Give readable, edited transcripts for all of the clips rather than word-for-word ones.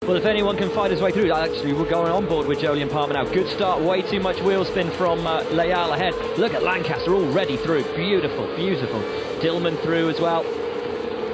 Well, if anyone can fight his way through, actually we're going on board with Jolyon Palmer now. Good start, way too much wheel spin from Leal ahead. Look at Lancaster already through. Beautiful, beautiful. Dillman through as well.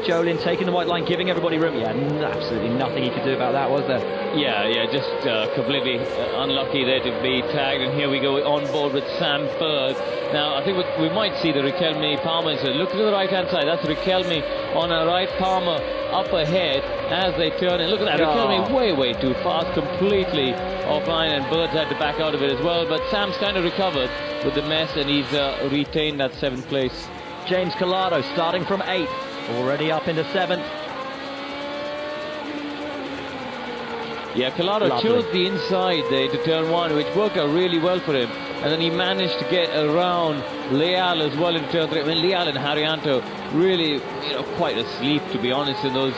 Jolyon taking the white line, giving everybody room. Yeah, absolutely nothing he could do about that, was there? Yeah, just completely unlucky there to be tagged. And here we go on board with Sam Berg. Now, I think we might see the Riquelme Palmer. So look to the right-hand side. That's Riquelme on our right, Palmer up ahead as they turn. And look at that, Riquelme way too fast, completely offline, and Birds had to back out of it as well. But Sam's kind of recovered with the mess, and he's retained that 7th place. James Collado starting from 8th, already up into 7th. Yeah, Collado chose the inside there to turn 1, which worked out really well for him. And then he managed to get around Leal as well in turn 3. I mean, Leal and Haryanto really, quite asleep, to be honest, in those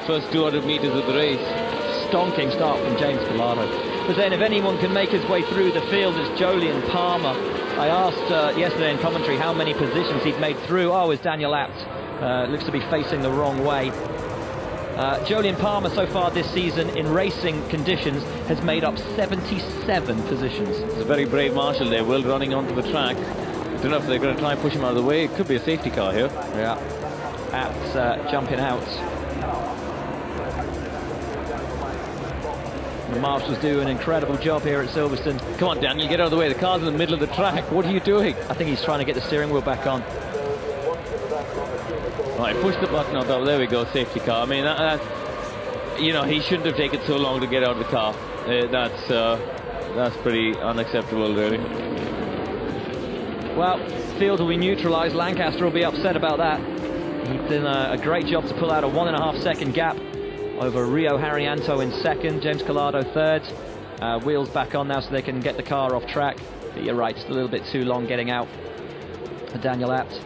first 200 meters of the race. Stonking start from James Collado. But then if anyone can make his way through the field, it's Jolyon Palmer. I asked yesterday in commentary how many positions he'd made through. Oh, it's Daniel Abt. Looks to be facing the wrong way. Jolyon Palmer so far this season in racing conditions has made up 77 positions. It's a very brave marshal there, Will, running onto the track. I don't know if they're going to try and push him out of the way. It could be a safety car here. Yeah, Abt jumping out. The marshals do an incredible job here at Silverstone. Come on, Daniel, get out of the way. The car's in the middle of the track. What are you doing? I think he's trying to get the steering wheel back on. Right, push the button on top. There we go, safety car. I mean, he shouldn't have taken so long to get out of the car. That's pretty unacceptable, really. Well, field will be neutralised. Lancaster will be upset about that. He's done a great job to pull out a 1.5 second gap over Rio Haryanto in 2nd, James Collado 3rd. Wheels back on now so they can get the car off track. But you're right, just a little bit too long getting out for Daniel Abt.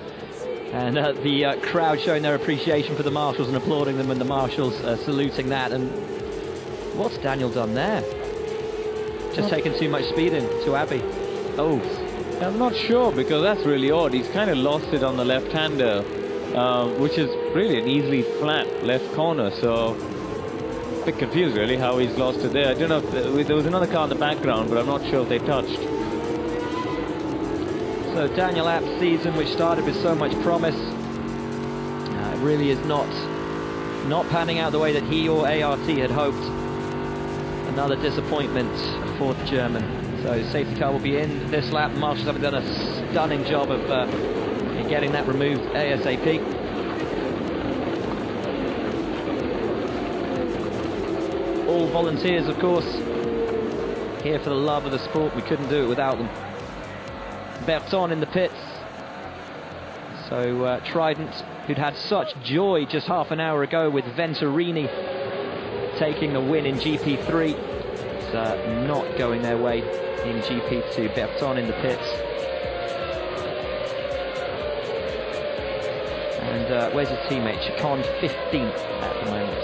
And the crowd showing their appreciation for the marshals and applauding them, and the marshals saluting that. And what's Daniel done there? Just taken too much speed into Abbey. Oh, I'm not sure, because that's really odd. He's kind of lost it on the left-hander, which is really an easily flat left corner. So a bit confused, really, how he's lost it there. I don't know if there was another car in the background, but I'm not sure if they touched. So Daniel Abt's season, which started with so much promise, really is not panning out the way that he or ART had hoped. Another disappointment for the German. So safety car will be in this lap. The marshals have done a stunning job of getting that removed ASAP. All volunteers, of course, here for the love of the sport. We couldn't do it without them. Berton in the pits. So Trident, who'd had such joy just half an hour ago with Venturini taking the win in GP3, it's not going their way in GP2. Berton in the pits. And where's his teammate? Chicane 15th at the moment.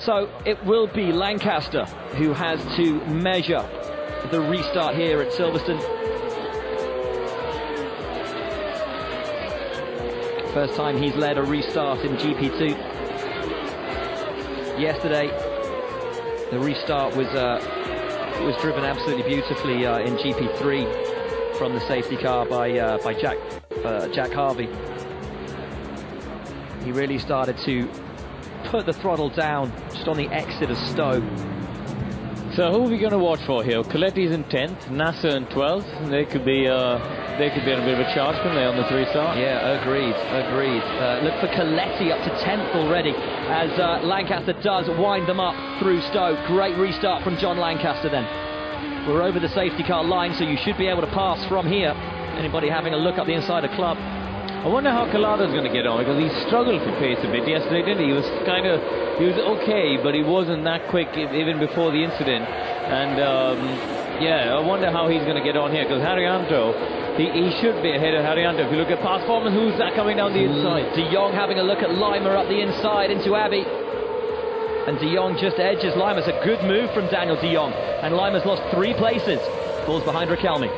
So it will be Lancaster who has to measure the restart here at Silverstone. First time he's led a restart in GP2. Yesterday, the restart was driven absolutely beautifully in GP3 from the safety car by Jack Harvey. He really started to put the throttle down just on the exit of Stowe. So who are we going to watch for here? Coletti's in 10th, Nasser in 12th. They could be on a bit of a charge, couldn't they, on this restart? Yeah, agreed. Look for Coletti up to 10th already, as Lancaster does wind them up through Stowe. Great restart from John Lancaster then. We're over the safety car line, so you should be able to pass from here. Anybody having a look up the inside of club? I wonder how Collado's going to get on, because he struggled for pace a bit yesterday, didn't he? He was okay, but he wasn't that quick even before the incident. And yeah, I wonder how he's going to get on here, because Haryanto, he should be ahead of Haryanto. If you look at past Foreman, who's that coming down the inside? De Jong having a look at Lima up the inside into Abbey. And De Jong just edges Lima. It's a good move from Daniel De Jong. And Lima's lost 3 places. Falls behind Riquelme.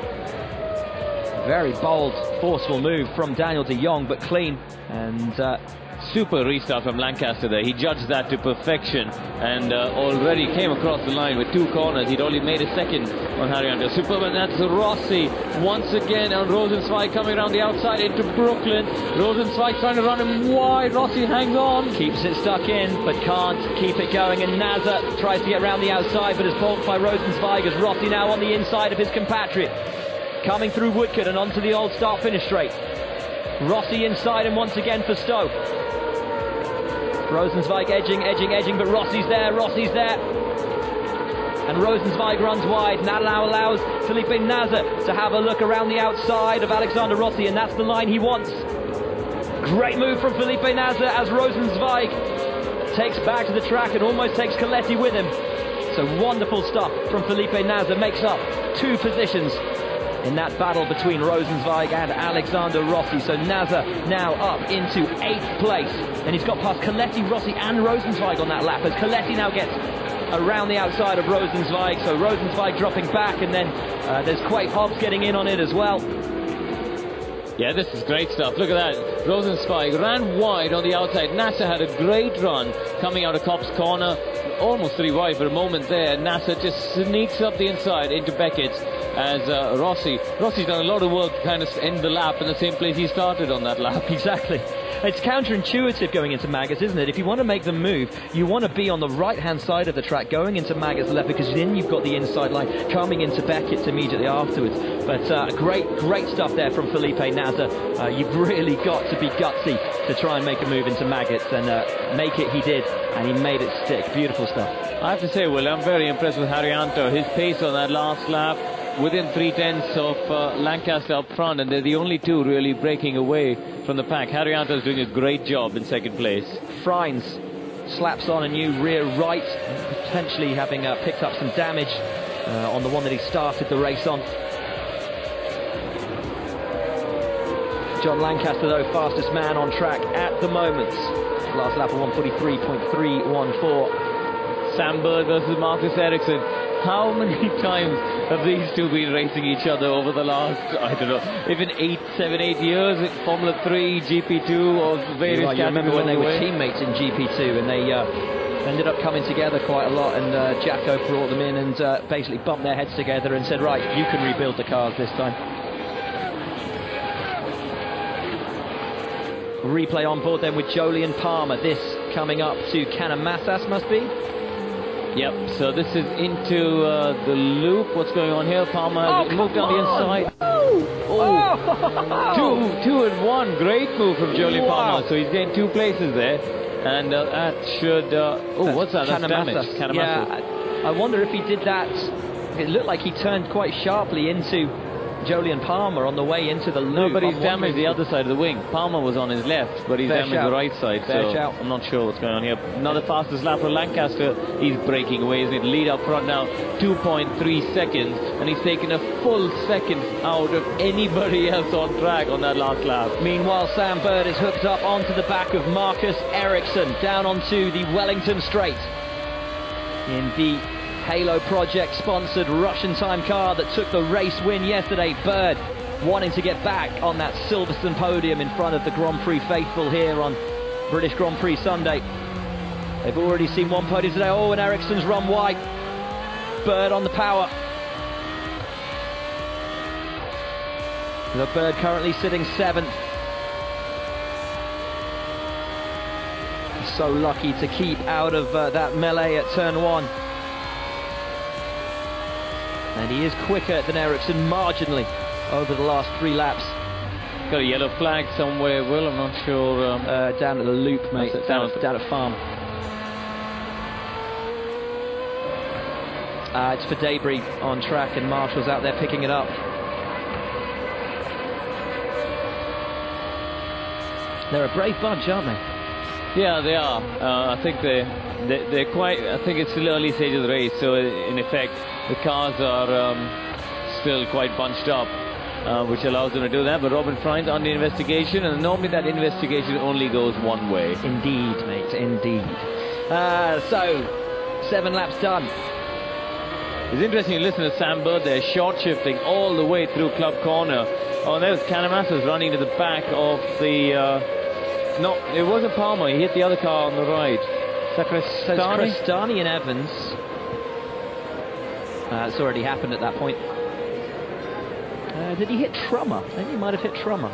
Very bold, forceful move from Daniel De Jong, but clean. And super restart from Lancaster there. He judged that to perfection and already came across the line with 2 corners. He'd only made a second on Haryanto. Superb, and that's Rossi once again on Rosenzweig coming around the outside into Brooklyn. Rosenzweig trying to run him wide. Rossi hangs on. Keeps it stuck in, but can't keep it going. And Nazar tries to get around the outside, but is balked by Rosenzweig as Rossi now on the inside of his compatriot. Coming through Woodcote and onto the old start-finish straight. Rossi inside and once again for Stowe. Rosenzweig edging, but Rossi's there. And Rosenzweig runs wide. That now allows Felipe Nasr to have a look around the outside of Alexander Rossi, and that's the line he wants. Great move from Felipe Nasr as Rosenzweig takes back to the track and almost takes Coletti with him. So wonderful stuff from Felipe Nasr, makes up 2 positions in that battle between Rosenzweig and Alexander Rossi. So Nasr now up into 8th place, and he's got past Coletti, Rossi and Rosenzweig on that lap as Coletti now gets around the outside of Rosenzweig. So Rosenzweig dropping back, and then there's Quake Hobbs getting in on it as well. Yeah, this is great stuff. Look at that. Rosenzweig ran wide on the outside. Nasser had a great run coming out of Kopp's corner. Almost 3 wide for a moment there. Nasser just sneaks up the inside into Beckett's as Rossi's done a lot of work to kind of end the lap in the same place he started on that lap. Exactly. It's counterintuitive going into Maggotts, isn't it? If you want to make them move, you want to be on the right-hand side of the track going into Maggotts left, because then you've got the inside line coming into Beckett's immediately afterwards. But great stuff there from Felipe Nasr. You've really got to be gutsy to try and make a move into Maggotts, and make it he did, and he made it stick. Beautiful stuff. I have to say, Will, I'm very impressed with Haryanto. His pace on that last lap, within 3/10 of Lancaster up front, and they're the only 2 really breaking away from the pack. Haryanto is doing a great job in 2nd place. Frines slaps on a new rear right, potentially having picked up some damage on the one that he started the race on. John Lancaster, though, fastest man on track at the moment. Last lap of 1:43.314. Sam Bird versus Marcus Ericsson. How many times have these 2 been racing each other over the last, I don't know, even 7, 8 years in Formula 3, GP2, or various categories? I remember when they were teammates in GP2, and they ended up coming together quite a lot, and Jacko brought them in and basically bumped their heads together and said, right, you can rebuild the cars this time. Replay on board then with Jolyon Palmer. This coming up to Canamassas, must be? Yep, so this is into the loop. What's going on here? Palmer has moved down the inside. Two and one. Great move from Jolyon Palmer. So he's gained 2 places there. And that should... what's that? That's damage. Canamassas. Yeah, I wonder if he did that. It looked like he turned quite sharply into Jolyon Palmer on the way into the loop. No, but he's damaged the other side of the wing. Palmer was on his left, but he's damaged the right side. So I'm not sure what's going on here. Another fastest lap for Lancaster. He's breaking away, isn't it? Lead up front now, 2.3 seconds, and he's taken a full second out of anybody else on track on that last lap. Meanwhile, Sam Bird is hooked up onto the back of Marcus Ericsson, down onto the Wellington Straight in the Halo Project sponsored Russian time car that took the race win yesterday. Bird wanting to get back on that Silverstone podium in front of the Grand Prix faithful here on British Grand Prix Sunday. They've already seen 1 podium today. Oh, and Ericsson's run wide. Bird on the power. The Bird currently sitting 7th. So lucky to keep out of that melee at turn 1. And he is quicker than Ericsson marginally over the last 3 laps. Got a yellow flag somewhere, Will, I'm not sure. Down at the loop, mate. Down at Farm. It's for Debris on track, and Marshall's out there picking it up. They're a brave bunch, aren't they? Yeah, they are. I think they're quite... I think it's still early stage of the race, so in effect the cars are still quite bunched up, which allows them to do that. But Robin Frines on the investigation, and normally that investigation only goes one way. Indeed, mate, indeed. So 7 laps done. It's interesting to listen to Sam Bird there, short shifting all the way through Club Corner. Oh, there's Canamassas running to the back of the No, it wasn't Palmer. He hit the other car on the right. Crestani and Evans. It's already happened at that point. Did he hit Trummer? I think he might have hit Trummer.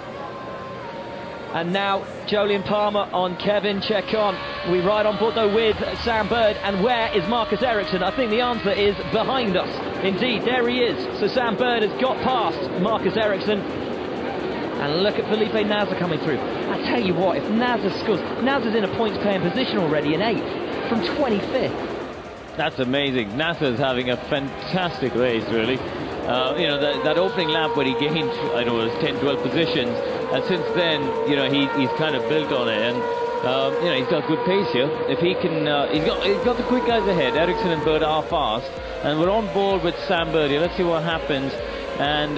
And now Jolyon Palmer on Kevin Chacon. We ride on board though with Sam Bird. And where is Marcus Ericsson? I think the answer is behind us. Indeed, there he is. So Sam Bird has got past Marcus Ericsson. And look at Felipe Nasr coming through. I tell you what, if Nasr scores, Nasr's in a points playing position already in 8th from 25th. That's amazing. Nasr's having a fantastic race, really. You know, that opening lap where he gained, I don't know, it was 10, 12 positions. And since then, you know, he's kind of built on it. And, you know, he's got good pace here. If he can, he's got the quick guys ahead. Ericsson and Bird are fast. And we're on board with Sam Bird here. Let's see what happens. And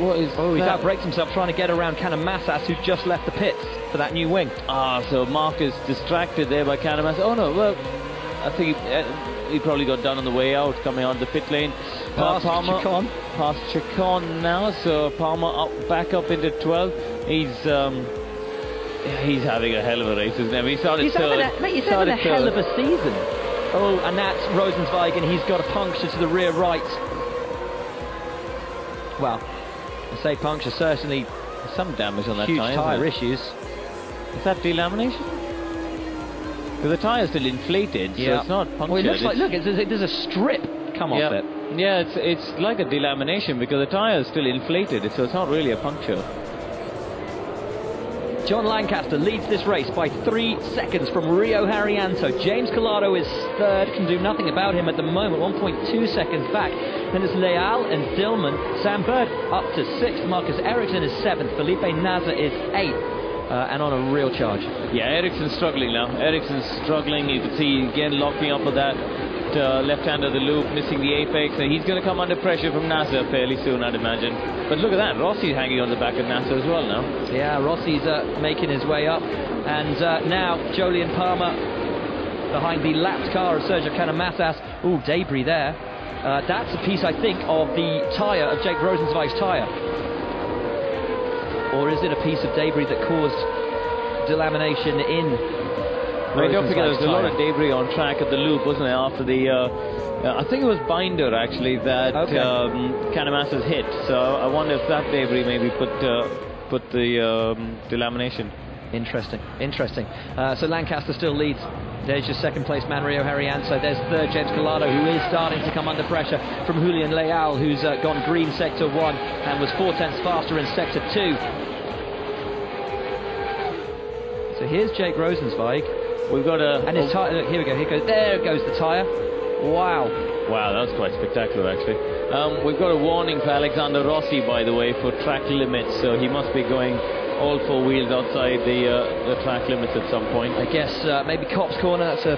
what is... Oh, he's outbraked himself trying to get around Canamassas, who just left the pits for that new wing. So Marcus distracted there by Canamassas. Oh, no, well, I think he probably got done on the way out, coming on the pit lane. Past Chacon. Past Chacon now, so Palmer back up into 12. He's having a hell of a race, isn't he? He started third. He's having a hell of a season. Oh, and that's Rosenzweig, and he's got a puncture to the rear right. Well, I say puncture, certainly there's some damage on that huge tyre. tyre issues. Is that delamination? Because the tyre's still inflated, so it's not punctured. Well, it looks like, look, there's a strip come off it. Yeah, it's like a delamination because the tyre is still inflated, so it's not really a puncture. John Lancaster leads this race by 3 seconds from Rio Haryanto. James Collado is third, can do nothing about him at the moment, 1.2 seconds back. Then it's Leal and Dillman. Sam Bird up to 6th, Marcus Ericsson is 7th, Felipe Nasr is 8th. And on a real charge. Yeah, Ericsson's struggling now. Ericsson's struggling. You can see again locking up with that left hand of the loop, missing the apex. And he's going to come under pressure from Nasr fairly soon, I'd imagine. But look at that, Rossi's hanging on the back of Nasr as well now. Yeah, Rossi's making his way up. And now Jolyon Palmer behind the lapped car of Sergio Canamassas. Ooh, debris there. That's a piece, I think, of the tyre, of Jake Rosenzweig's tyre. Or is it a piece of debris that caused delamination in? Well, don't forget, there was a lot of debris on track at the loop, wasn't there? After the, I think it was binder actually that Canamassas hit. So I wonder if that debris maybe put the delamination. Interesting. So Lancaster still leads. There's your second place man, Rio Haryanto. There's third, James Collado, who is starting to come under pressure from Julian Leal, who's gone green sector 1 and was 4/10 faster in sector 2. So here's Jake Rosenzweig. We've got a... And his tyre, look, here we go, there goes the tyre. Wow. Wow, that was quite spectacular actually. We've got a warning for Alexander Rossi, by the way, for track limits, so he must be going all 4 wheels outside the track limits at some point. I guess maybe Copse Corner, that's a...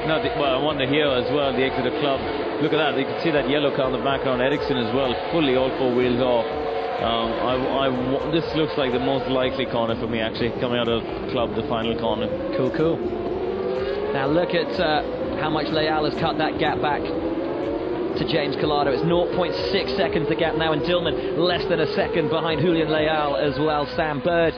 No, well, I wonder here as well, the Exeter Club. Look at that, you can see that yellow car in the background, Ericsson as well, fully all 4 wheels off. This looks like the most likely corner for me actually, coming out of club, the final corner. Cool. Now look at how much Leal has cut that gap back to James Collado. It's 0.6 seconds the gap now, and Dillman less than a second behind Julian Leal as well. Sam Bird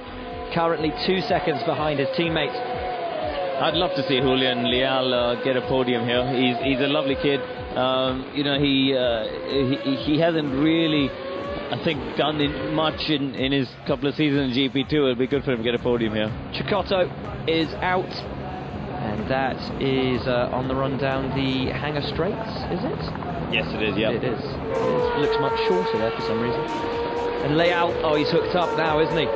currently 2 seconds behind his teammates. I'd love to see Julian Leal get a podium here. He's a lovely kid. You know, he hasn't really, I think, done much in his couple of seasons in GP2. It'd be good for him to get a podium here. Chicotto is out, and that is on the run down the Hanger Straits, is it? Yes, it is, yeah. It is. It looks much shorter there for some reason. And Leal, oh, he's hooked up now, isn't he?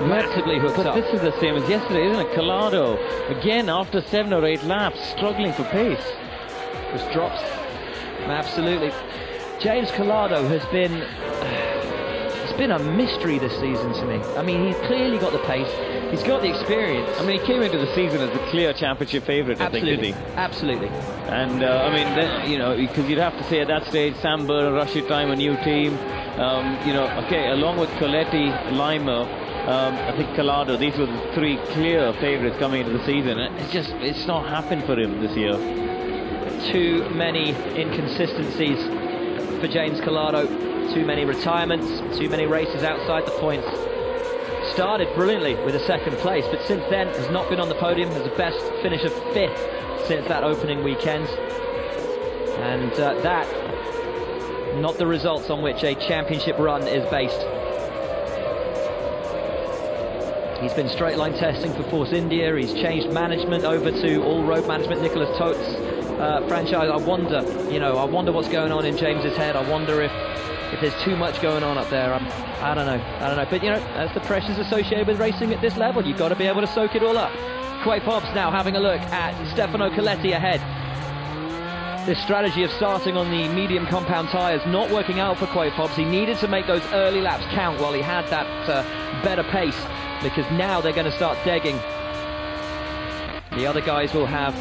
Massively hooked up. But this is the same as yesterday, isn't it? Collado, again, after 7 or 8 laps, struggling for pace. Just drops. Absolutely. James Collado has been... It's been a mystery this season to me. I mean, he's clearly got the pace. He's got the experience. I mean, he came into the season as the clear championship favourite, I think, didn't he? Absolutely. And, I mean, you know, because you'd have to say at that stage, Sam Bird and Rashid Time, a new team. You know, okay, along with Coletti, Lima, I think Collado, these were the 3 clear favourites coming into the season. It's not happened for him this year. Too many inconsistencies for James Collado. Too many retirements, too many races outside the points. started brilliantly with a second place, but since then has not been on the podium. Has a best finish of 5th since that opening weekend. And that, not the results on which a championship run is based. He's been straight line testing for Force India. He's changed management over to all road management, Nicholas Tote's franchise. I wonder what's going on in James's head. I wonder if there's too much going on up there. I don't know. But as the pressures associated with racing at this level, you've got to be able to soak it all up. Quape Hobbs now having a look at Stefano Coletti ahead. This strategy of starting on the medium compound tyres not working out for Quape Hobbs. He needed to make those early laps count while he had that better pace, because now they're going to start degging. The other guys will have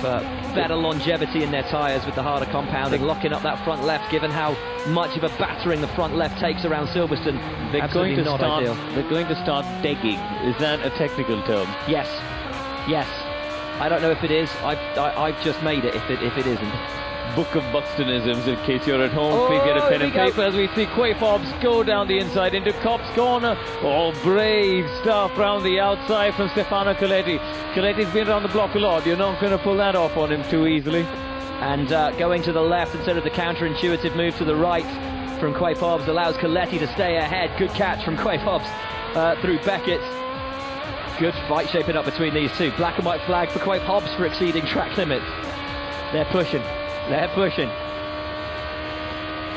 better longevity in their tyres with the harder compounding, locking up that front left, given how much of a battering the front left takes around Silverstone. They're going to start degging. Is that a technical term? Yes. I don't know if it is. I've just made it if it isn't. Book of Buxtonisms, in case you're at home. Please get a pen and paper as we see Quape Hobbs go down the inside into Cop's corner. Oh, brave stuff round the outside from Stefano Coletti. Coletti's been around the block a lot. You're not going to pull that off on him too easily. And going to the left instead of the counterintuitive move to the right from Quape Hobbs allows Coletti to stay ahead. Good catch from Quape Hobbs through Beckett. Good fight shaping up between these two. Black and white flag for Quape Hobbs for exceeding track limits. They're pushing.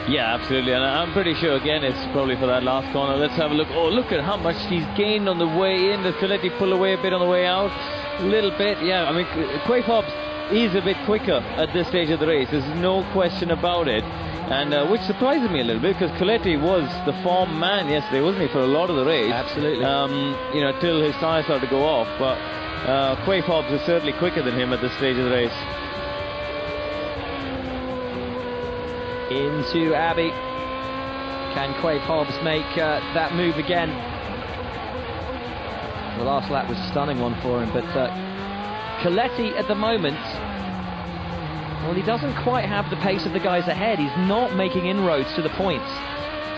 Yeah, absolutely, and I'm pretty sure again it's probably for that last corner. Let's have a look. Oh, look at how much he's gained on the way in. Does Coletti pull away a bit on the way out? A little bit, yeah. I mean, Quape Hobbs is a bit quicker at this stage of the race. There's no question about it, and which surprises me a little bit, because Coletti was the form man yesterday, wasn't he, for a lot of the race? Absolutely. Till his tyres started to go off, but Quape Hobbs is certainly quicker than him at this stage of the race. Into Abbey. Can Quape Hobbs make that move again? The last lap was a stunning one for him, but Coletti at the moment, well, he doesn't quite have the pace of the guys ahead. He's not making inroads to the points.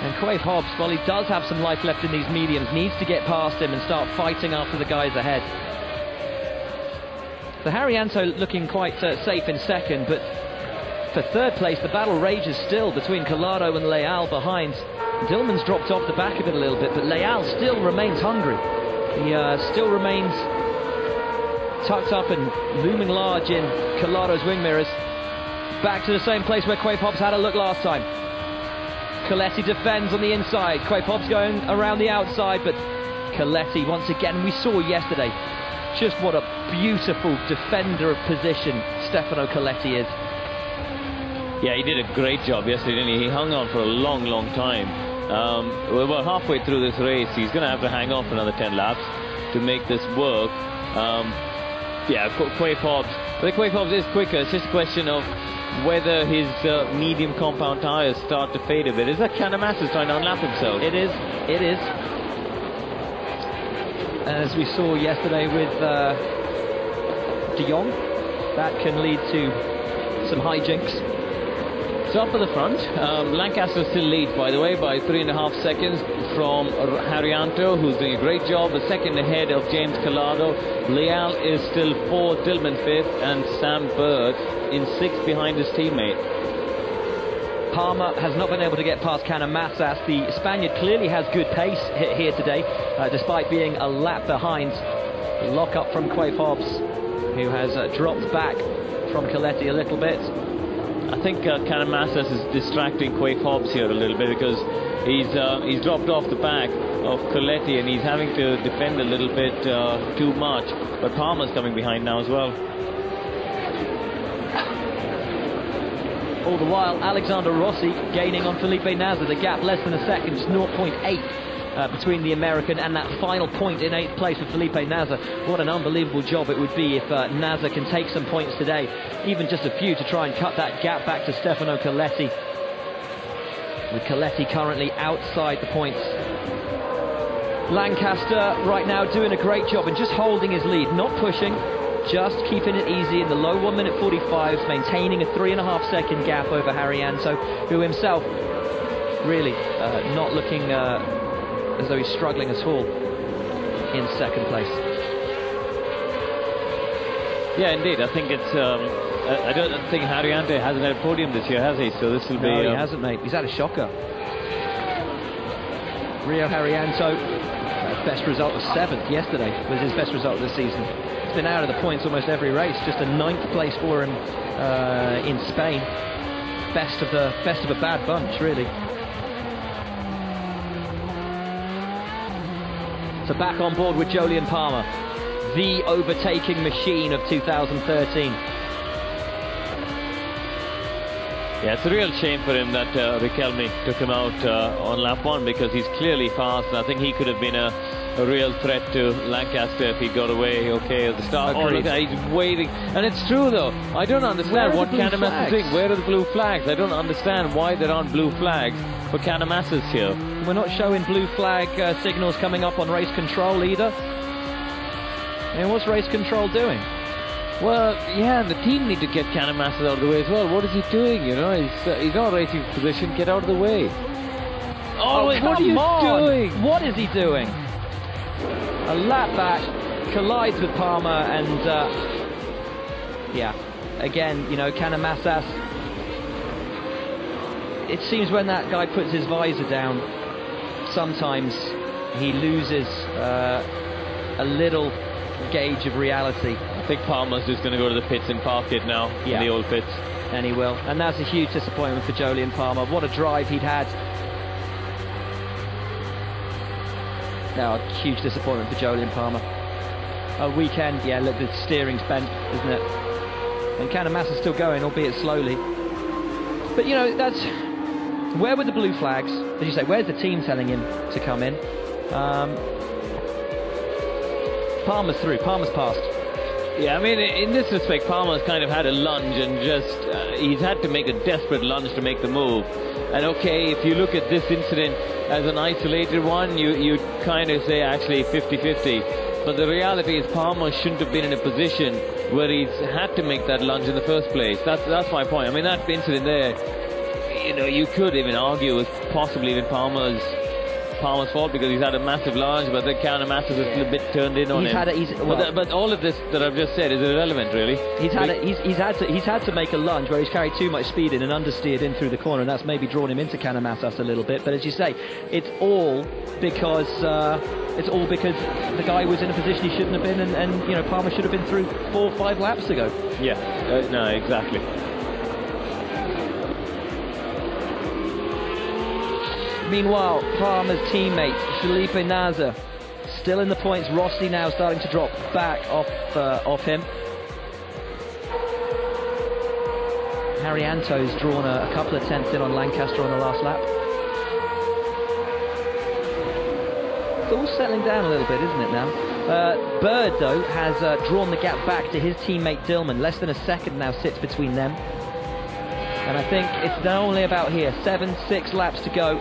And Quape Hobbs, while he does have some life left in these mediums, needs to get past him and start fighting after the guys ahead. So Haryanto looking quite safe in second, but for third place, the battle rages still between Collado and Leal behind. Dillman's dropped off the back of it a little bit, but Leal still remains hungry. He still remains tucked up and looming large in Collado's wing mirrors. Back to the same place where Quape Hobbs had a look last time. Coletti defends on the inside. Quape Hobbs going around the outside, but Coletti once again, we saw yesterday just what a beautiful defender of position Stefano Coletti is. Yeah, he did a great job yesterday, didn't he? He hung on for a long, long time. We're halfway through this race. He's going to have to hang on for another 10 laps to make this work. Quape Hobbs. But Quape Hobbs is quicker. It's just a question of whether his medium compound tyres start to fade a bit. Is that Canamassa's trying to unlap himself? It is. As we saw yesterday with De Jong, that can lead to some hijinks. So up at the front, Lancaster still leads, by the way, by 3.5 seconds from Haryanto, who's doing a great job, a second ahead of James Collado. Leal is still 4th, Dillman 5th, and Sam Bird in 6th behind his teammate. Palmer has not been able to get past Canamasas. The Spaniard clearly has good pace here today, despite being a lap behind. The lock up from Quape Hobbs, who has dropped back from Coletti a little bit. I think Canamasas is distracting Quape Hobbs here a little bit, because he's dropped off the back of Coletti and he's having to defend a little bit too much. But Palmer's coming behind now as well. All the while, Alexander Rossi gaining on Felipe Nasr. The gap less than a second, just 0.8 between the American and that final point in 8th place for Felipe Nasr. What an unbelievable job it would be if Nasr can take some points today, even just a few, to try and cut that gap back to Stefano Coletti. With Coletti currently outside the points. Lancaster right now doing a great job and just holding his lead, not pushing, just keeping it easy in the low 1 minute 45s, maintaining a 3.5 second gap over Haryanto, who himself really not looking as though he's struggling at all in second place. Yeah, indeed. I think it's. I don't think Haryanto hasn't had a podium this year, has he? So this will be. No, he hasn't, mate. He's had a shocker. Rio Haryanto, best result of 7th yesterday, was his best result of the season. He's been out of the points almost every race. Just a 9th place for him in Spain. Best of a bad bunch, really. So back on board with Jolyon Palmer, the overtaking machine of 2013. Yeah, it's a real shame for him that Riquelme took him out on lap 1, because he's clearly fast, and I think he could have been a real threat to Lancaster if he got away okay at the start. Oh, look, he's waving. And it's true, though. I don't understand what Canamassa is doing. Where are the blue flags? I don't understand why there aren't blue flags for Canamassas here. We're not showing blue flag signals coming up on race control either. And what's race control doing? Well, yeah, the team need to get Canamassa out of the way as well. What is he doing? You know, he's not racing position. Get out of the way. Oh, what are you doing? What is he doing? A lap back, collides with Palmer, and yeah, again, you know, Canamassas. It seems when that guy puts his visor down, sometimes he loses a little gauge of reality. I think Palmer's just going to go to the pits and park it now, in the old pits. And he will. And that's a huge disappointment for Jolyon Palmer. What a drive he'd had. Now, a huge disappointment for Jolyon Palmer. A weekend, yeah, look, the steering's bent, isn't it? And Canamassa's still going, albeit slowly. But, you know, that's... Where were the blue flags? As you say, where's the team telling him to come in? Palmer's through, Palmer's passed. Yeah, I mean, in this respect, Palmer's kind of had a lunge and just... he's had to make a desperate lunge to make the move. And okay, if you look at this incident as an isolated one, you kind of say actually 50-50. But the reality is Palmer shouldn't have been in a position where he's had to make that lunge in the first place. That's my point. I mean, that incident there, you know, you could even argue was possibly even Palmer's fault, because he's had a massive lunge, but then Canamassa's is a little bit turned in on him. But all of this that I've just said is irrelevant, really. He's had to make a lunge where he's carried too much speed in and understeered in through the corner, and that's maybe drawn him into Canamassas a little bit. But as you say, it's all because the guy was in a position he shouldn't have been, and you know, Palmer should have been through 4 or 5 laps ago. Yeah, no, exactly. Meanwhile, Palmer's teammate Felipe Nasr still in the points. Rossi now starting to drop back off him. Haryanto's drawn a couple of tenths in on Lancaster on the last lap. It's all settling down a little bit, isn't it now? Bird, though, has drawn the gap back to his teammate Dillman. Less than a second now sits between them. And I think it's not only about here, 6 laps to go,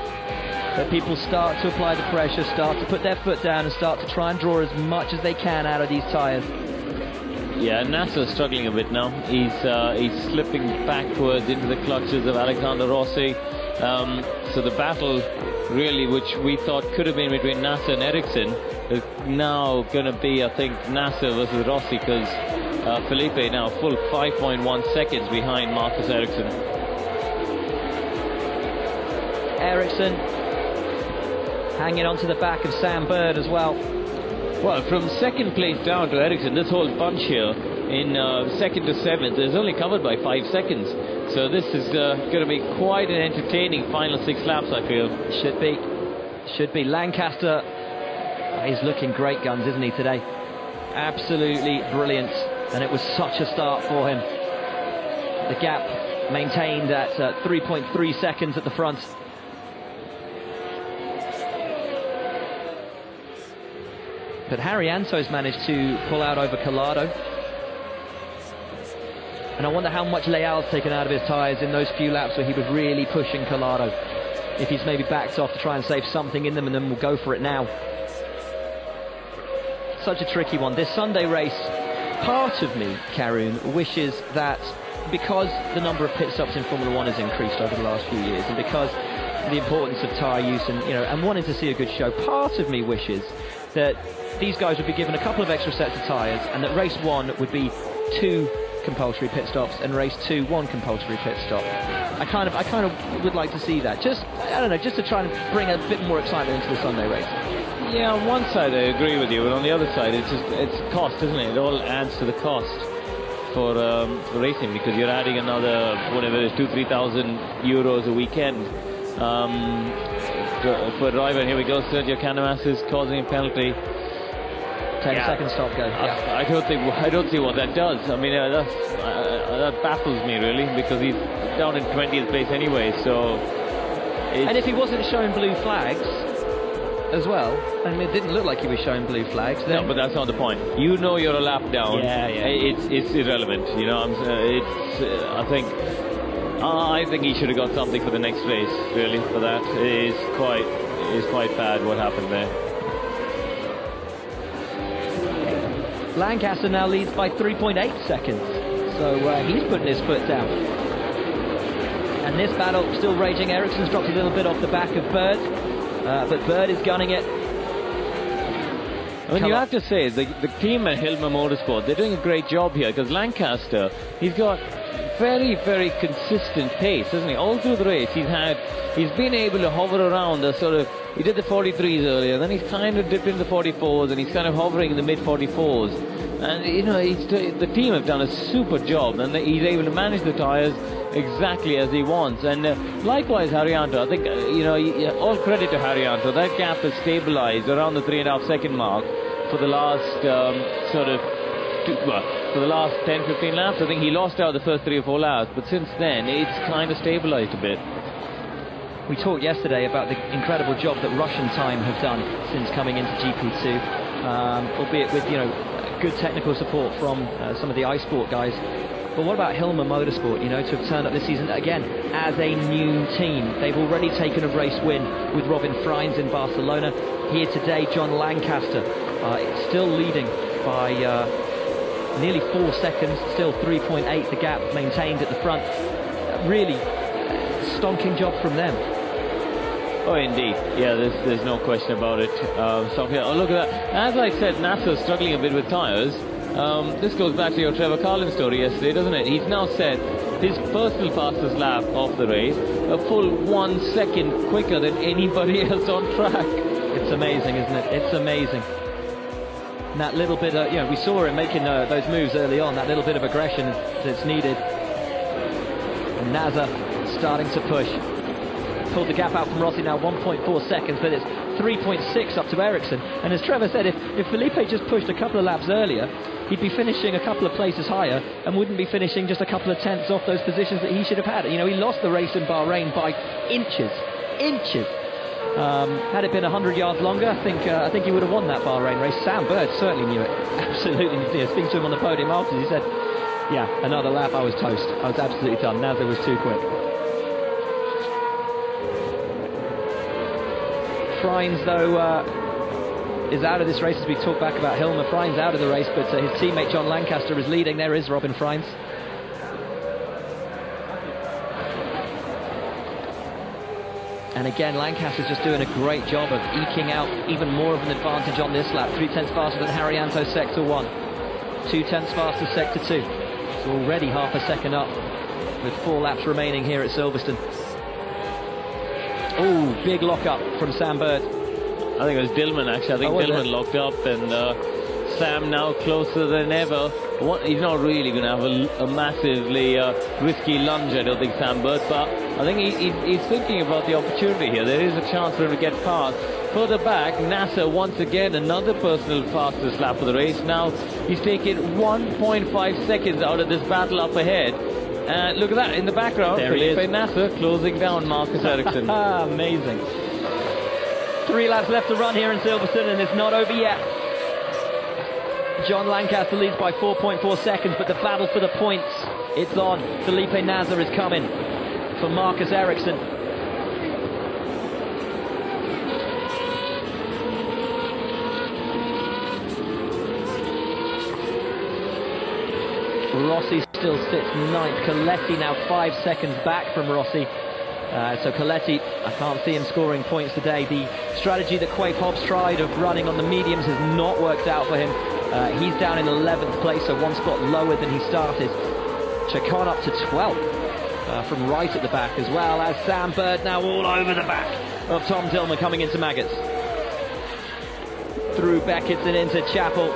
that people start to apply the pressure, start to put their foot down and start to try and draw as much as they can out of these tyres. Yeah, Nasser's struggling a bit now. He's slipping backwards into the clutches of Alexander Rossi. So the battle, really, which we thought could have been between Nasser and Ericsson, is now going to be, I think, Nasser versus Rossi, because Felipe now full 5.1 seconds behind Marcus Ericsson. Ericsson hanging on to the back of Sam Bird as well. Well, from second place down to Ericsson, this whole bunch here in 2nd to 7th is only covered by 5 seconds. So this is going to be quite an entertaining final 6 laps, I feel. Should be. Lancaster is looking great guns, isn't he, today? Absolutely brilliant. And it was such a start for him. The gap maintained at 3.3 seconds at the front. But Haryanto's managed to pull out over Collado. And I wonder how much Leal's taken out of his tyres in those few laps where he was really pushing Collado. If he's maybe backed off to try and save something in them, and then we'll go for it now. Such a tricky one. This Sunday race, part of me, Karun, wishes that because the number of pit stops in Formula 1 has increased over the last few years, and because the importance of tyre use and, you know, and wanting to see a good show, part of me wishes that these guys would be given a couple of extra sets of tyres, and that race 1 would be 2 compulsory pit stops, and race 2 1 compulsory pit stop. I kind of would like to see that. Just, I don't know, just to try and bring a bit more excitement into the Sunday race. Yeah, on one side I agree with you, but on the other side it's cost, isn't it? It all adds to the cost for racing, because you're adding another, whatever it is, 2,000-3,000 euros a weekend for a driver. Here we go, Sergio Canamas is causing a penalty. 10-second stop go. Yeah. I don't see what that does. I mean, that baffles me really, because he's down in 20th place anyway. So, and if he wasn't showing blue flags as well, I mean, it didn't look like he was showing blue flags. Then... No, but that's not the point. You know, you're a lap down. Yeah. It's irrelevant. You know, I think he should have got something for the next race. Really, for that, it is quite bad what happened there. Lancaster now leads by 3.8 seconds, so he's putting his foot down. And this battle still raging. Ericsson's dropped a little bit off the back of Bird, but Bird is gunning it. I mean, you have to say, the team at Hilmer Motorsport, they're doing a great job here, because Lancaster, he's got very, very consistent pace, hasn't he? All through the race, he's been able to hover around the sort of, he did the 43s earlier, then he's kind of dipped into the 44s, and he's kind of hovering in the mid 44s. And, you know, the team have done a super job, and he's able to manage the tyres exactly as he wants. And likewise, Haryanto, I think, you know, all credit to Haryanto. That gap has stabilized around the 3.5 second mark for the last for the last 10-15 laps. I think he lost out the first 3 or 4 laps, but since then it's kind of stabilized a bit. We talked yesterday about the incredible job that Russian Time have done since coming into GP2, albeit with, you know, good technical support from some of the iSport guys. But what about Hilmer Motorsport, you know, to have turned up this season again as a new team? They've already taken a race win with Robin Freins in Barcelona. Here today, John Lancaster still leading by nearly 4 seconds, still 3.8 the gap maintained at the front. Really stonking job from them. Oh, indeed. Yeah, there's no question about it. Oh, look at that. As I said, NASA's struggling a bit with tyres. This goes back to your Trevor Carlin story yesterday, doesn't it? He's now set his personal fastest lap of the race, a full 1 second quicker than anybody else on track. It's amazing, isn't it? It's amazing. And that little bit of, you know, we saw him making those moves early on, that little bit of aggression that's needed. And NASA starting to push. Pulled the gap out from Rossi now, 1.4 seconds, but it's 3.6 up to Ericsson. And as Trevor said, if Felipe just pushed a couple of laps earlier, he'd be finishing a couple of places higher and wouldn't be finishing just a couple of tenths off those positions that he should have had. You know, he lost the race in Bahrain by inches. Had it been 100 yards longer, I think he would have won that Bahrain race. Sam Bird certainly knew it. Absolutely. You know, speaking to him on the podium afterwards, he said, yeah, another lap, I was toast. I was absolutely done. NASA was too quick. Freins, though, is out of this race as we talk back about Hilmer. Freins out of the race, but his teammate John Lancaster is leading. There is Robin Freins. And again, Lancaster's just doing a great job of eking out even more of an advantage on this lap. 3/10 faster than Haryanto Sector 1. 2/10 faster Sector 2. So already half a second up with 4 laps remaining here at Silverstone. Oh, big lock-up from Sam Bird. I think it was Dillman, actually. I think Dillman locked up, and Sam now closer than ever. He's not really going to have a massively risky lunge, I don't think, Sam Bird, but I think he's thinking about the opportunity here. There is a chance for him to get past. Further back, NASA once again, another personal fastest lap of the race. Now he's taken 1.5 seconds out of this battle up ahead. And look at that in the background. There he is. Felipe Nasser closing down Marcus Ericsson. Amazing. 3 laps left to run here in Silverstone, and it's not over yet. John Lancaster leads by 4.4 seconds, but the battle for the points, it's on. Felipe Nasser is coming for Marcus Ericsson. Rossi still sits 9th. Coletti now 5 seconds back from Rossi. So Coletti, I can't see him scoring points today. The strategy that Quay Hobbs tried of running on the mediums has not worked out for him. He's down in 11th place, so one spot lower than he started. Chacon up to 12th from right at the back, as well as Sam Bird now all over the back of Tom Dillman coming into Maggots. Through Beckett and into Chappell.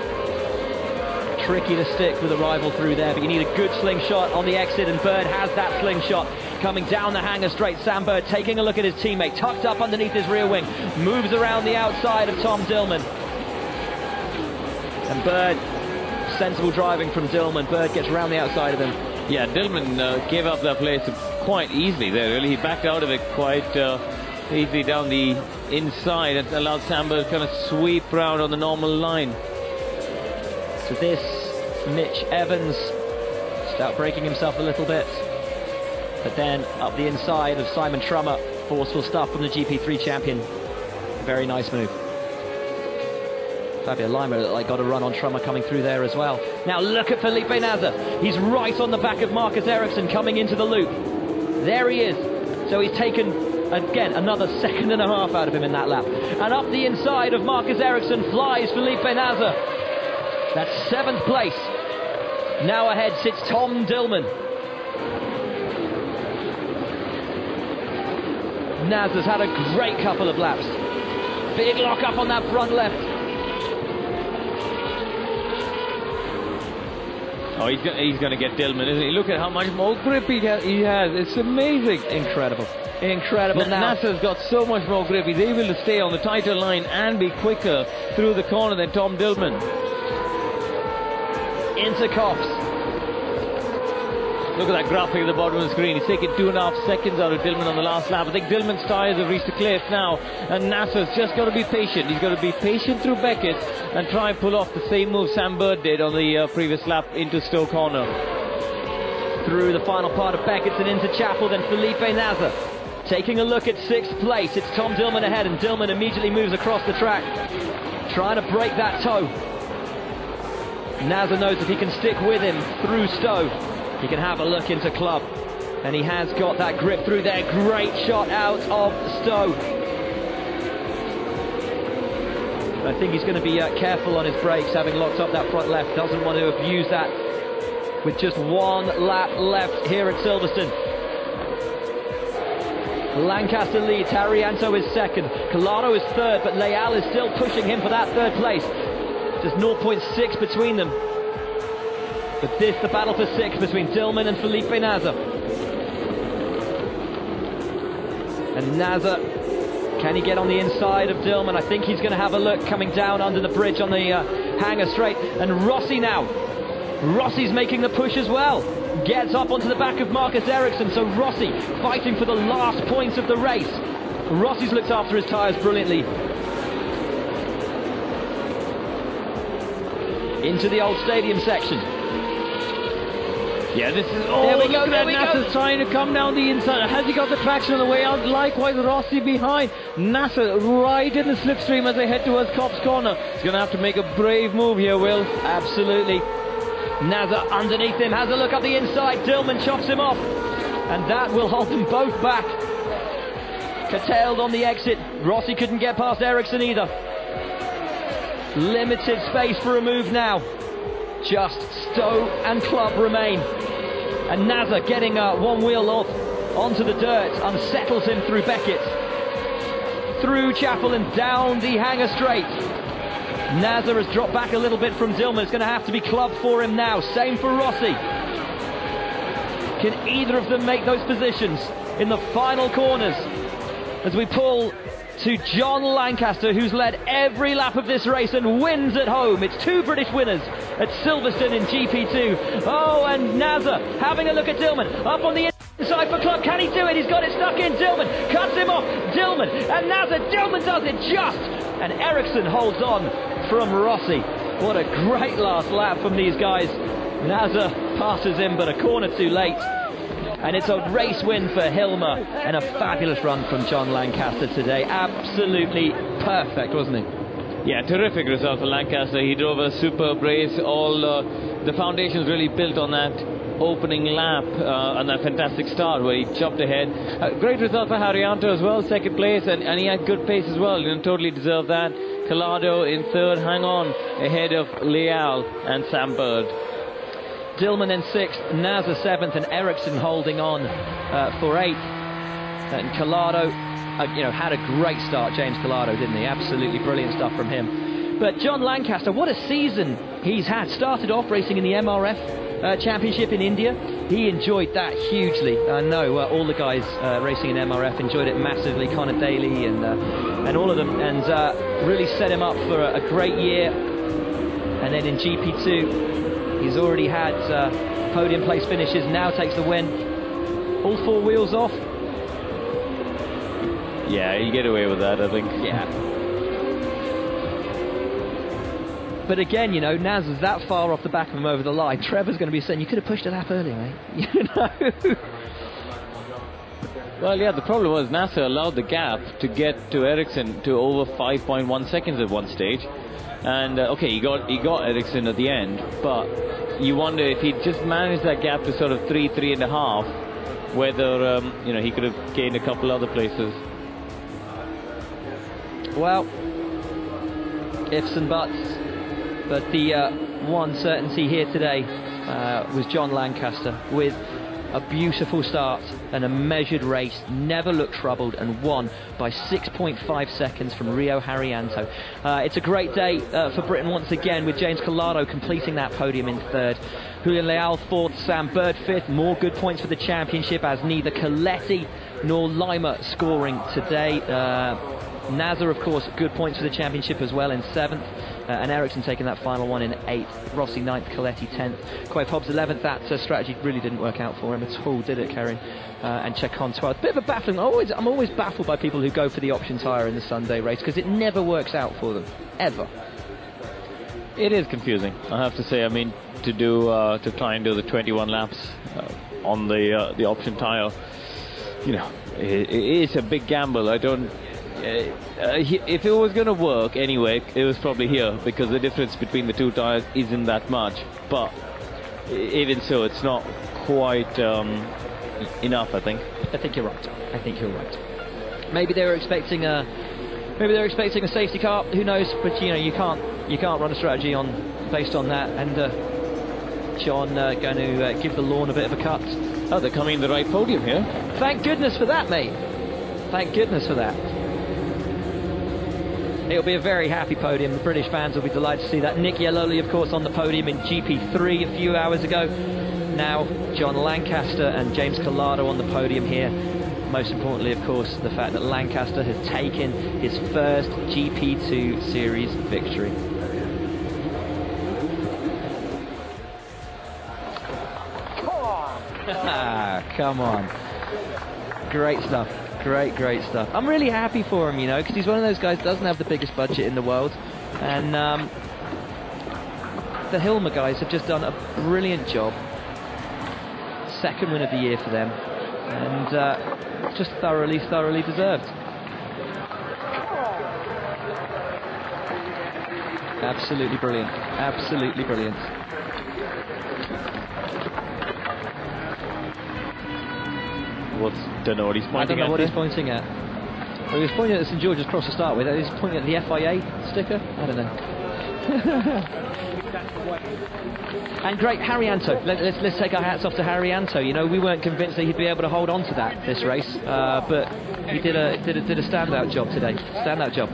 Tricky to stick with a rival through there, but you need a good slingshot on the exit, and Bird has that slingshot. Coming down the hanger straight, Sam Bird taking a look at his teammate, tucked up underneath his rear wing, moves around the outside of Tom Dillman. And Bird, sensible driving from Dillman. Bird gets around the outside of him. Yeah, Dillman gave up that place quite easily there, really. He backed out of it quite easily down the inside and allowed Sam Bird to kind of sweep round on the normal line. So this, Mitch Evans, just outbreaking himself a little bit. But then up the inside of Simon Trummer, forceful stuff from the GP3 champion. Very nice move. Fabio Lima looked like got a run on Trummer coming through there as well. Now look at Felipe Nasr. He's right on the back of Marcus Ericsson coming into the loop. There he is. So he's taken, again, another 1.5 seconds out of him in that lap. And up the inside of Marcus Ericsson flies Felipe Nasr. That's 7th place. Now ahead sits Tom Dillman. Nasr's had a great couple of laps. Big lock up on that front left. Oh, he's going to get Dillman, isn't he? Look at how much more grip he has. It's amazing. Incredible. Incredible. Now Nasr's got so much more grip. He's able to stay on the tighter line and be quicker through the corner than Tom Dillman. Into Cops. Look at that graphic at the bottom of the screen. He's taken 2.5 seconds out of Dillman on the last lap. I think Dillman's tyres have reached the cliff now, and Nasr's just got to be patient. He's got to be patient through Beckett and try and pull off the same move Sam Bird did on the previous lap into Stowe Corner. Through the final part of Beckett's and into Chappell, then Felipe Nasr. Taking a look at 6th place, it's Tom Dillman ahead, and Dillman immediately moves across the track, trying to break that toe. Nasr knows if he can stick with him through Stowe, he can have a look into Club, and he has got that grip through there. Great shot out of Stowe. I think he's going to be careful on his brakes, having locked up that front left. Doesn't want to abuse that with just 1 lap left here at Silverstone. Lancaster leads, Harrianto is 2nd, Collado is 3rd, but Leal is still pushing him for that 3rd place. Just 0.6 between them. But this, the battle for 6th between Dillman and Felipe Nasr. And Nasr, can he get on the inside of Dillman? I think he's going to have a look coming down under the bridge on the hanger straight. And Rossi now. Rossi's making the push as well. Gets up onto the back of Marcus Ericsson. So Rossi fighting for the last points of the race. Rossi's looked after his tyres brilliantly. Into the old stadium section. Yeah, this is... Oh, there we go, look at that. Nasr's trying to come down the inside. Has he got the traction on the way out? Likewise, Rossi behind. Nasr right in the slipstream as they head towards Cops Corner. He's going to have to make a brave move here, Will. Absolutely. Nasr underneath him, has a look up the inside. Dillman chops him off. And that will hold them both back. Curtailed on the exit. Rossi couldn't get past Ericsson either. Limited space for a move now. Just Stowe and Club remain. And Nasr getting one wheel off onto the dirt, unsettles him through Beckett. Through Chappell and down the hanger straight. Nasr has dropped back a little bit from Dillman. It's going to have to be Club for him now. Same for Rossi. Can either of them make those positions in the final corners? As we pull to John Lancaster, who's led every lap of this race and wins at home. It's 2 British winners at Silverstone in GP2. Oh, and Nasr having a look at Dillman. Up on the inside for Club. Can he do it? He's got it stuck in. Dillman cuts him off. Dillman and Nasr. Dillman does it just. And Ericsson holds on from Rossi. What a great last lap from these guys. Nasr passes him, but a corner too late. And it's a race win for Hilmer, and a fabulous run from John Lancaster today. Absolutely perfect, wasn't he? Yeah, terrific result for Lancaster. He drove a superb race. All the foundations really built on that opening lap and that fantastic start where he jumped ahead. Great result for Haryanto as well, second place, and he had good pace as well. Totally deserved that. Collado in third, hang on ahead of Leal and Sam Bird. Dillman in sixth, Nasr seventh, and Ericsson holding on for eighth. And Collado, had a great start, James Collado, didn't he? Absolutely brilliant stuff from him. But John Lancaster, what a season he's had. Started off racing in the MRF Championship in India. He enjoyed that hugely. I know all the guys racing in MRF enjoyed it massively. Connor Daly and all of them, and really set him up for a great year. And then in GP2, he's already had podium place finishes. Now takes the win. All four wheels off. Yeah, you get away with that, I think. Yeah. But again, Naz that far off the back of him over the line. Trevor's going to be saying, you could have pushed a lap earlier, mate. Well, yeah, the problem was Nasser allowed the gap to get to Ericsson to over 5.1 seconds at one stage. And, okay, he got Ericsson at the end, but you wonder if he just managed that gap to sort of 3.5, whether, he could have gained a couple other places. Well, ifs and buts, but the one certainty here today was John Lancaster with a beautiful start and a measured race, never looked troubled, and won by 6.5 seconds from Rio Haryanto. It's a great day for Britain once again, with James Collado completing that podium in third, Julian Leal fourth, Sam Bird fifth. More good points for the championship, as neither Coletti nor Lima scoring today. Nasr, of course, good points for the championship as well in seventh, and Ericsson taking that final one in eighth. Rossi ninth, Coletti 10th, Quaid Hobbs 11th. That strategy really didn't work out for him at all, did it, Kerry? And Chacon 12th. Bit of a baffling. I'm always baffled by people who go for the option tyre in the Sunday race, because it never works out for them, ever. It is confusing, I have to say. I mean, to try and do the 21 laps on the option tyre, it is a big gamble. I don't. If it was going to work anyway, it was probably here, because the difference between the two tyres isn't that much. But even so, it's not quite enough, I think. I think you're right. Maybe they were expecting a safety car. Who knows? But you can't run a strategy based on that. And John going to give the lawn a bit of a cut. Oh, they're coming in the right podium here. Thank goodness for that, mate. Thank goodness for that. It'll be a very happy podium. The British fans will be delighted to see that. Nick Yelloly, of course, on the podium in GP3 a few hours ago. Now John Lancaster and James Collado on the podium here. Most importantly, of course, the fact that Lancaster has taken his first GP2 series victory. Come on. Great stuff. Great stuff. I'm really happy for him, because he's one of those guys who doesn't have the biggest budget in the world. And the Hilmer guys have just done a brilliant job. Second win of the year for them. And just thoroughly deserved. Absolutely brilliant. Absolutely brilliant. Don't know what he's pointing at. I don't know what he's pointing at. Well, he was pointing at the St George's Cross to start with. He's pointing at the FIA sticker. I don't know. And great, Haryanto. Let's take our hats off to Haryanto. We weren't convinced that he'd be able to hold on to this race, but he did a standout job today. Standout job.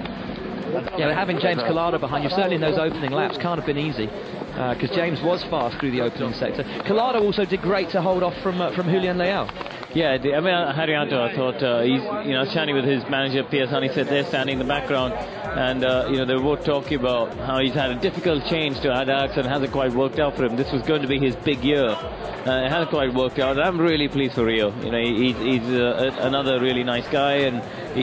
Having James Collado behind you, certainly in those opening laps, can't have been easy, because James was fast through the opening sector. Collado also did great to hold off from Julian Leal. Yeah, Haryanto, I thought, he's, standing with his manager, Piers Honeysett, they're standing in the background, and, they were both talking about how he's had a difficult change to adapt and hasn't quite worked out for him. This was going to be his big year. It hasn't quite worked out. I'm really pleased for Rio. He's another really nice guy, and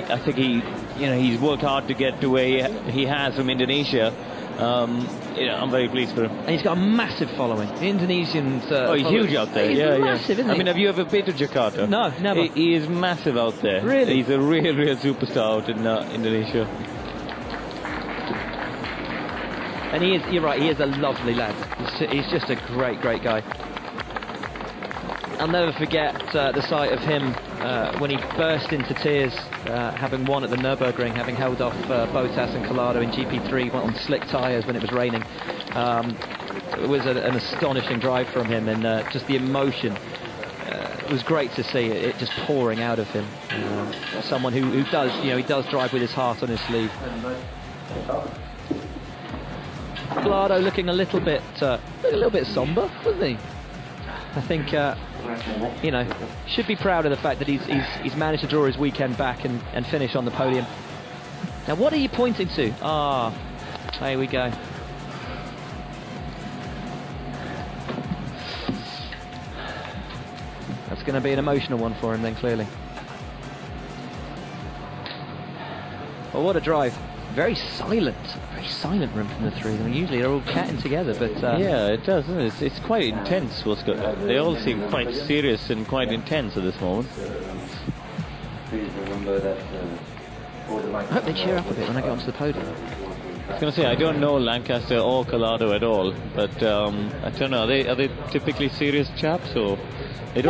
I think he's worked hard to get to where he has from Indonesia. I'm very pleased for him. And he's got a massive following. The Indonesians... he's huge out there. He's massive, isn't he? I mean, have you ever been to Jakarta? No, never. He is massive out there. Really? He's a real superstar out in Indonesia. And you're right, he is a lovely lad. He's just a great guy. I'll never forget the sight of him when he burst into tears, having won at the Nürburgring, having held off Bottas and Collado in GP3, went on slick tyres when it was raining. It was an astonishing drive from him, and just the emotion. It was great to see it just pouring out of him. Someone who does, he does drive with his heart on his sleeve. Collado looking a little bit somber, wasn't he? I think, should be proud of the fact that he's managed to draw his weekend back and finish on the podium. Now, what are you pointing to? There we go. That's going to be an emotional one for him then, clearly. Well, what a drive. Very silent room from the three. I mean, usually they're all chatting together, but yeah, it does, isn't it? It's quite intense. They all seem quite serious and quite intense at this moment. Please remember that. I hope they cheer up a bit when I get onto the podium. I was going to say, I don't know Lancaster or Collado at all, but I don't know. Are they typically serious chaps, or they don't?